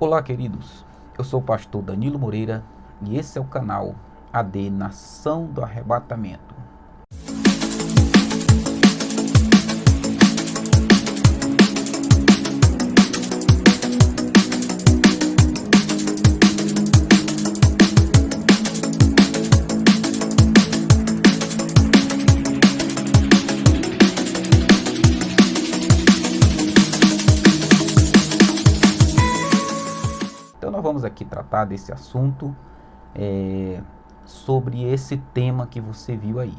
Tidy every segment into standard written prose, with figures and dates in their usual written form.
Olá, queridos. Eu sou o pastor Danilo Moreira e esse é o canal AD Nação do Arrebatamento. Então nós vamos aqui tratar desse assunto, sobre esse tema que você viu aí.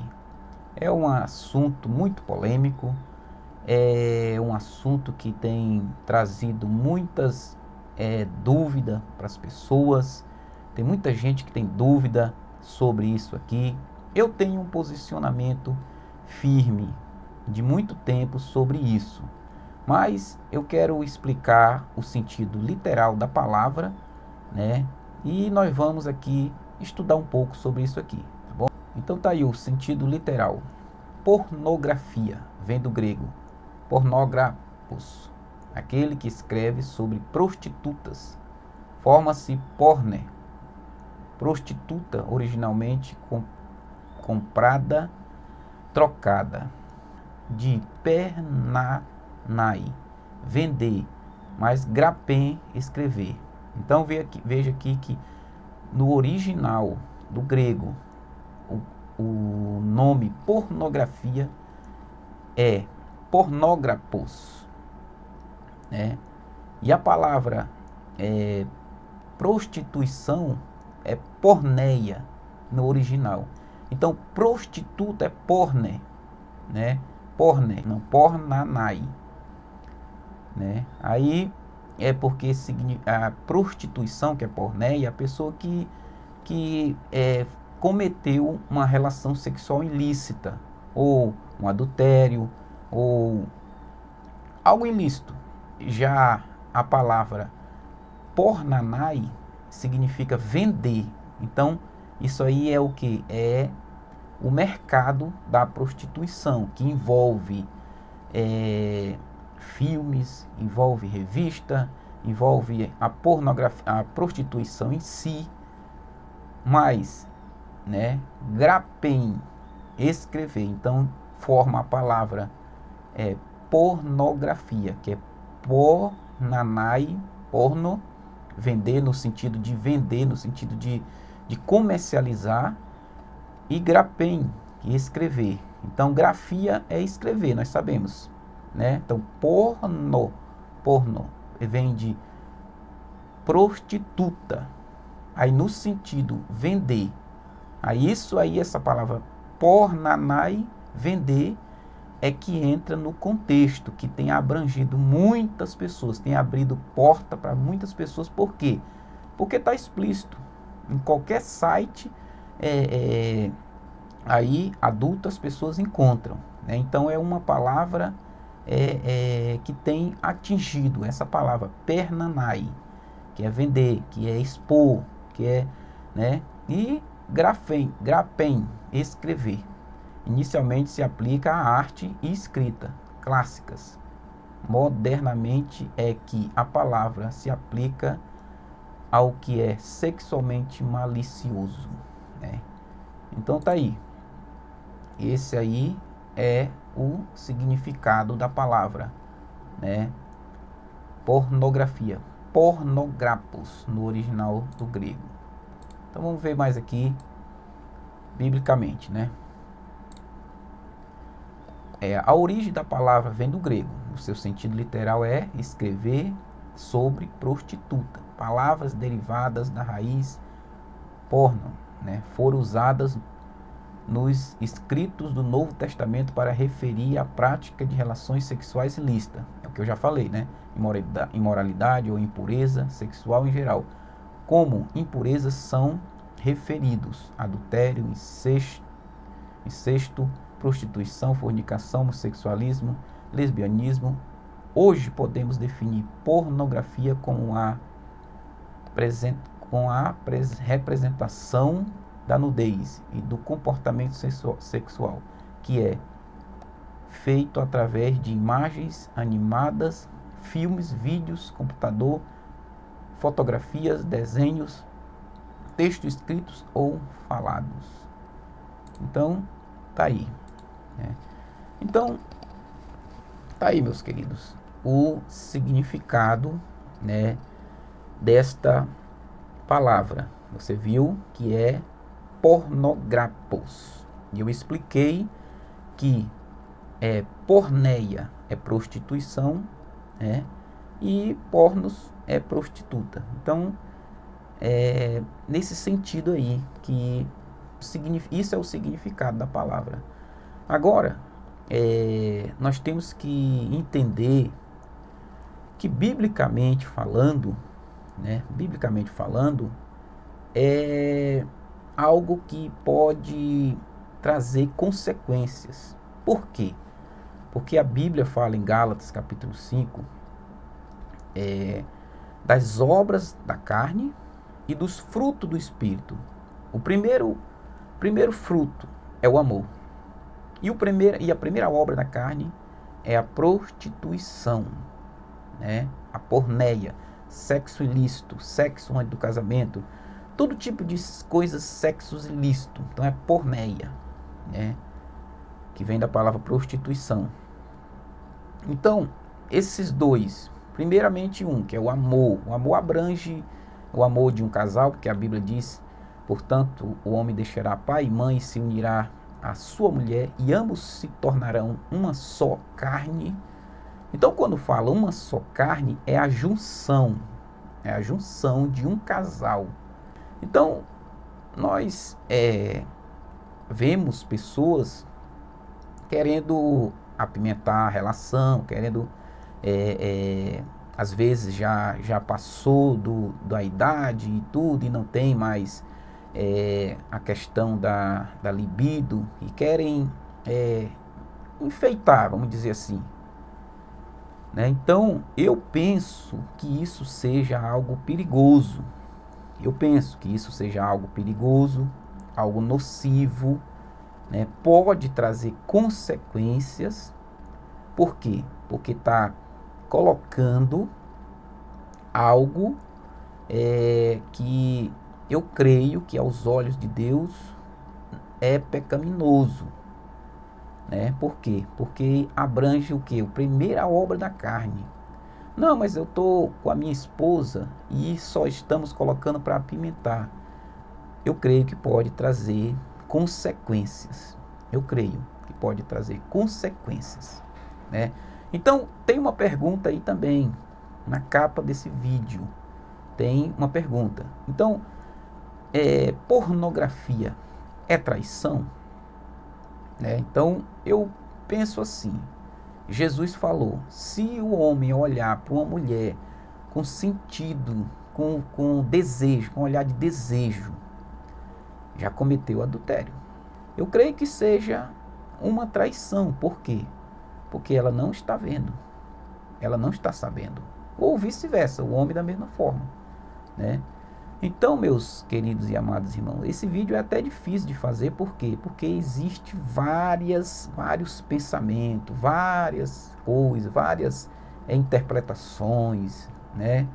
É um assunto muito polêmico, é um assunto que tem trazido muitas dúvidas para as pessoas. Tem muita gente que tem dúvida sobre isso aqui. Eu tenho um posicionamento firme de muito tempo sobre isso. Mas eu quero explicar o sentido literal da palavra, né? E nós vamos aqui estudar um pouco sobre isso aqui, tá bom? Então tá aí o sentido literal. Pornografia, vem do grego pornógrafos, aquele que escreve sobre prostitutas. Forma-se porne, prostituta, originalmente comprada, trocada, de pernanai, vender, mas grapen, escrever. Então veja aqui que no original do grego o nome pornografia é pornógrafos, né? E a palavra prostituição é porneia no original. Então prostituta é porne, né? Porne, não pornanai, né? Aí é porque a prostituição, que é porneia, é a pessoa que cometeu uma relação sexual ilícita, ou um adultério, ou algo ilícito. Já a palavra pornanai significa vender. Então isso aí é o que? É o mercado da prostituição, que envolve filmes, envolve revista, envolve a pornografia, a prostituição em si, mas, né, grapen, escrever, então forma a palavra pornografia, que é pornanai, porno, vender no sentido de vender, no sentido de comercializar, e grapen, escrever. Então grafia é escrever, nós sabemos, né? Então porno vem de prostituta, aí no sentido vender. Aí isso aí, essa palavra pornanai, vender, é que entra no contexto, que tem abrangido muitas pessoas, tem abrido porta para muitas pessoas. Por quê? Porque está explícito em qualquer site aí adulto, as pessoas encontram, né? Então é uma palavra que tem atingido, essa palavra pernanai, que é vender, que é expor, que é, né? E grapen, escrever. Inicialmente se aplica à arte e escrita clássicas. Modernamente é que a palavra se aplica ao que é sexualmente malicioso, né? Então tá aí. Esse aí é o significado da palavra, né? Pornografia, pornógrafos no original do grego. Então vamos ver mais aqui biblicamente, né? A origem da palavra vem do grego. O seu sentido literal é escrever sobre prostituta. Palavras derivadas da raiz porno, né, foram usadas nos escritos do Novo Testamento para referir à prática de relações sexuais ilícitas. É o que eu já falei, né? Imoralidade ou impureza sexual em geral. Como impurezas são referidos adultério, incesto, prostituição, fornicação, homossexualismo, lesbianismo. Hoje podemos definir pornografia como a representação da nudez e do comportamento sexual, que é feito através de imagens animadas, filmes, vídeos, computador, fotografias, desenhos, textos escritos ou falados. Então, tá aí, né? Então, tá aí, meus queridos, o significado, né, desta palavra. Você viu que é pornograpos. E eu expliquei que porneia é prostituição, né? E pornos é prostituta. Então, nesse sentido aí, que isso é o significado da palavra. Agora, nós temos que entender que, biblicamente falando, né, é algo que pode trazer consequências. Por quê? Porque a Bíblia fala em Gálatas capítulo 5 das obras da carne e dos frutos do Espírito. O primeiro fruto é o amor. E a primeira obra da carne é a prostituição, né? A porneia, sexo ilícito, sexo antes do casamento, todo tipo de coisas, sexos ilícito. Então é porneia, né? Que vem da palavra prostituição. Então, esses dois, primeiramente que é o amor. O amor abrange o amor de um casal, porque a Bíblia diz: portanto, o homem deixará pai e mãe e se unirá à sua mulher, e ambos se tornarão uma só carne. Então, quando fala uma só carne, é a junção de um casal. Então, nós vemos pessoas querendo apimentar a relação, querendo, às vezes já passou da idade e tudo, e não tem mais a questão da libido, e querem enfeitar, vamos dizer assim, né? Então, eu penso que isso seja algo perigoso. Algo nocivo, né? Pode trazer consequências. Por quê? Porque está colocando algo que eu creio que aos olhos de Deus é pecaminoso, né? Por quê? Porque abrange o quê? A primeira obra da carne. Não, mas eu estou com a minha esposa e só estamos colocando para apimentar. Eu creio que pode trazer consequências. Né? Então, tem uma pergunta aí também, na capa desse vídeo. Tem uma pergunta. Então, pornografia é traição? Né? Então, eu penso assim. Jesus falou: se o homem olhar para uma mulher com sentido, com desejo, com olhar de desejo, já cometeu adultério. Eu creio que seja uma traição. Por quê? Porque ela não está vendo, ela não está sabendo. Ou vice-versa, o homem da mesma forma, né? Então, meus queridos e amados irmãos, esse vídeo é até difícil de fazer. Por quê? Porque existe vários pensamentos, várias coisas, várias interpretações, né?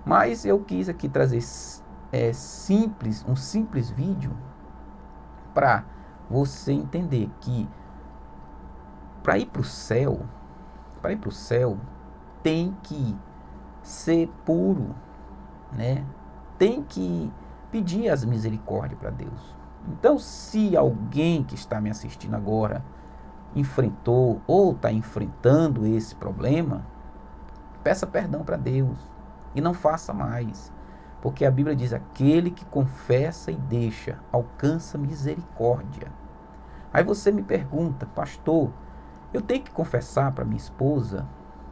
Mas eu quis aqui trazer um simples vídeo para você entender que para ir para o céu, tem que ser puro, né? Tem que pedir as misericórdias para Deus. Então, se alguém que está me assistindo agora enfrentou ou está enfrentando esse problema, peça perdão para Deus e não faça mais. Porque a Bíblia diz: aquele que confessa e deixa, alcança misericórdia. Aí você me pergunta: pastor, eu tenho que confessar para minha esposa?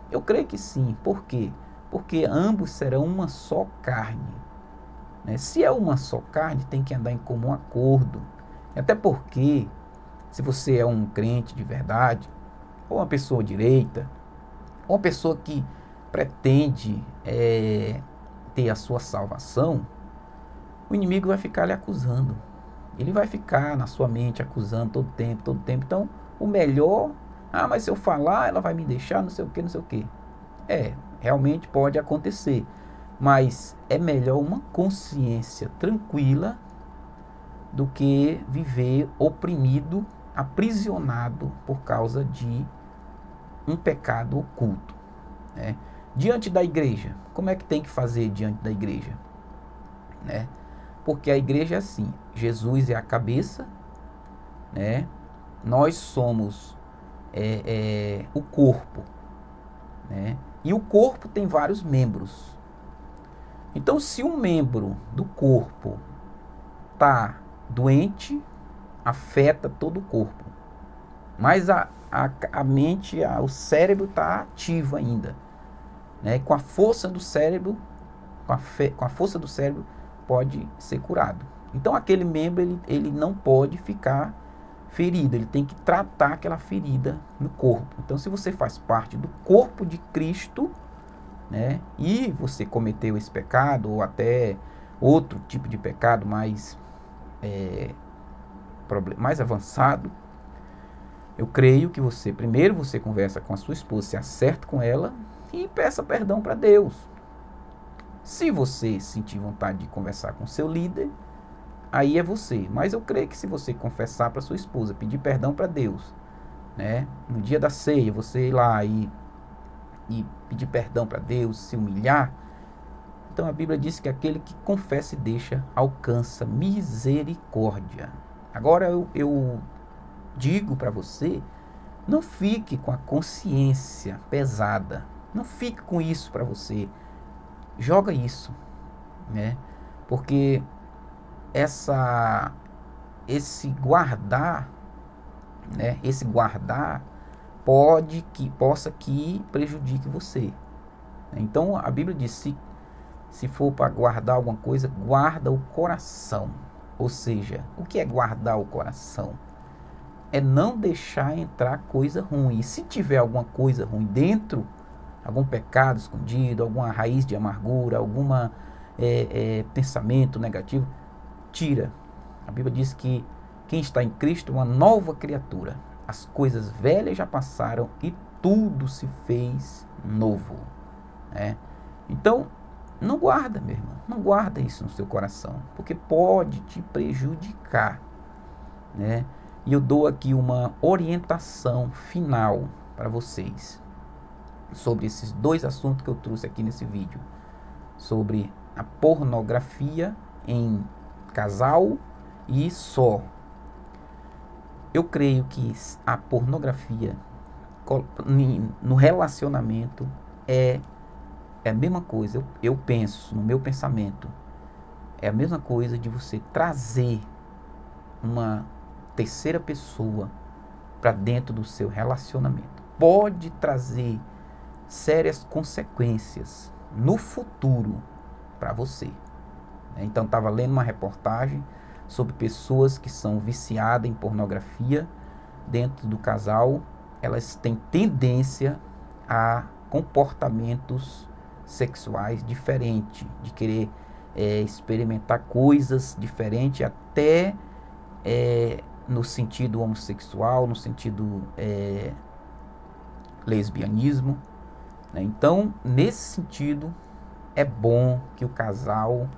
Eu creio que sim. Por quê? Porque ambos serão uma só carne. Se é uma só carne, tem que andar em comum acordo. Até porque, se você é um crente de verdade, ou uma pessoa direita, ou uma pessoa que pretende ter a sua salvação, o inimigo vai ficar lhe acusando. Ele vai ficar na sua mente acusando todo tempo. Então, o melhor: mas se eu falar, ela vai me deixar, não sei o que. Realmente pode acontecer. Mas é melhor uma consciência tranquila do que viver oprimido, aprisionado por causa de um pecado oculto, né? Diante da igreja, como é que tem que fazer diante da igreja, né? Porque a igreja é assim, Jesus é a cabeça, né? Nós somos o corpo, né? E o corpo tem vários membros. Então, se um membro do corpo está doente, afeta todo o corpo. Mas a mente, o cérebro está ativo ainda, né? Com a força do cérebro, com a força do cérebro, pode ser curado. Então, aquele membro ele não pode ficar ferido, ele tem que tratar aquela ferida no corpo. Então, se você faz parte do corpo de Cristo, né, e você cometeu esse pecado, ou até outro tipo de pecado mais avançado, eu creio que primeiro você conversa com a sua esposa, se acerta com ela e peça perdão para Deus. Se você sentir vontade de conversar com seu líder, aí é você. Mas eu creio que se você confessar para sua esposa, pedir perdão para Deus, né, no dia da ceia, você ir lá e pedir perdão para Deus, se humilhar, então a Bíblia diz que aquele que confessa e deixa alcança misericórdia. Agora eu digo para você, não fique com a consciência pesada, não fique com isso para você, joga isso, né? Porque esse guardar, né? Esse guardar possa que prejudique você. Então a Bíblia diz, se for para guardar alguma coisa, guarda o coração. Ou seja, o que é guardar o coração? É não deixar entrar coisa ruim. E se tiver alguma coisa ruim dentro, algum pecado escondido, alguma raiz de amargura, alguma pensamento negativo, tira. A Bíblia diz que quem está em Cristo é uma nova criatura. As coisas velhas já passaram e tudo se fez novo, né? Então, não guarda, meu irmão. Não guarda isso no seu coração, porque pode te prejudicar, né? E eu dou aqui uma orientação final para vocês sobre esses dois assuntos que eu trouxe aqui nesse vídeo, sobre a pornografia em casal e só. Eu creio que a pornografia no relacionamento é a mesma coisa. Eu penso, no meu pensamento, é a mesma coisa de você trazer uma terceira pessoa para dentro do seu relacionamento. Pode trazer sérias consequências no futuro para você. Então, estava lendo uma reportagem sobre pessoas que são viciadas em pornografia dentro do casal. Elas têm tendência a comportamentos sexuais diferentes, de querer experimentar coisas diferentes, até no sentido homossexual, no sentido lesbianismo, né? Então, nesse sentido, é bom que o casal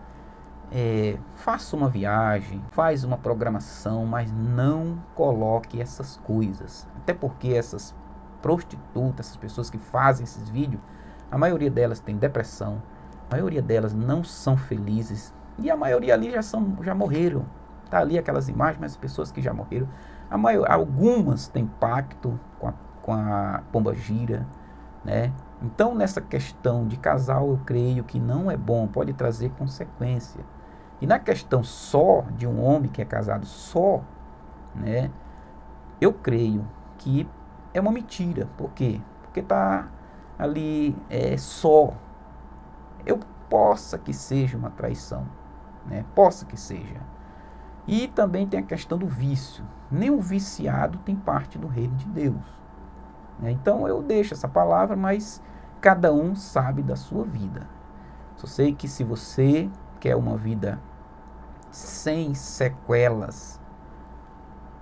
faça uma viagem, faz uma programação, mas não coloque essas coisas. Até porque essas prostitutas, essas pessoas que fazem esses vídeos, a maioria delas tem depressão, a maioria delas não são felizes, e a maioria ali já morreram. Tá ali aquelas imagens, mas as pessoas que já morreram, algumas têm pacto com a pombagira, né? Então, nessa questão de casal, eu creio que não é bom, pode trazer consequência. E na questão só de um homem que é casado só, né? Eu creio que é uma mentira. Por quê? Porque tá ali só. Eu possa que seja uma traição, né? Possa que seja. E também tem a questão do vício. Nem o viciado tem parte do reino de Deus, né? Então eu deixo essa palavra, mas cada um sabe da sua vida. Só sei que se você quer uma vida sem sequelas,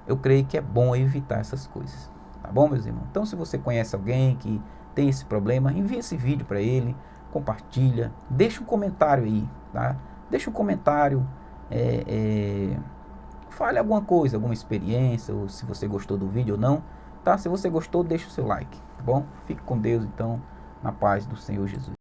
eu creio que é bom evitar essas coisas. Tá bom, meus irmãos? Então, se você conhece alguém que tem esse problema, envie esse vídeo para ele, compartilha, deixa um comentário aí, tá? Deixa um comentário, fale alguma coisa, alguma experiência, ou se você gostou do vídeo ou não, tá? Se você gostou, deixa o seu like, tá bom? Fique com Deus, então, na paz do Senhor Jesus.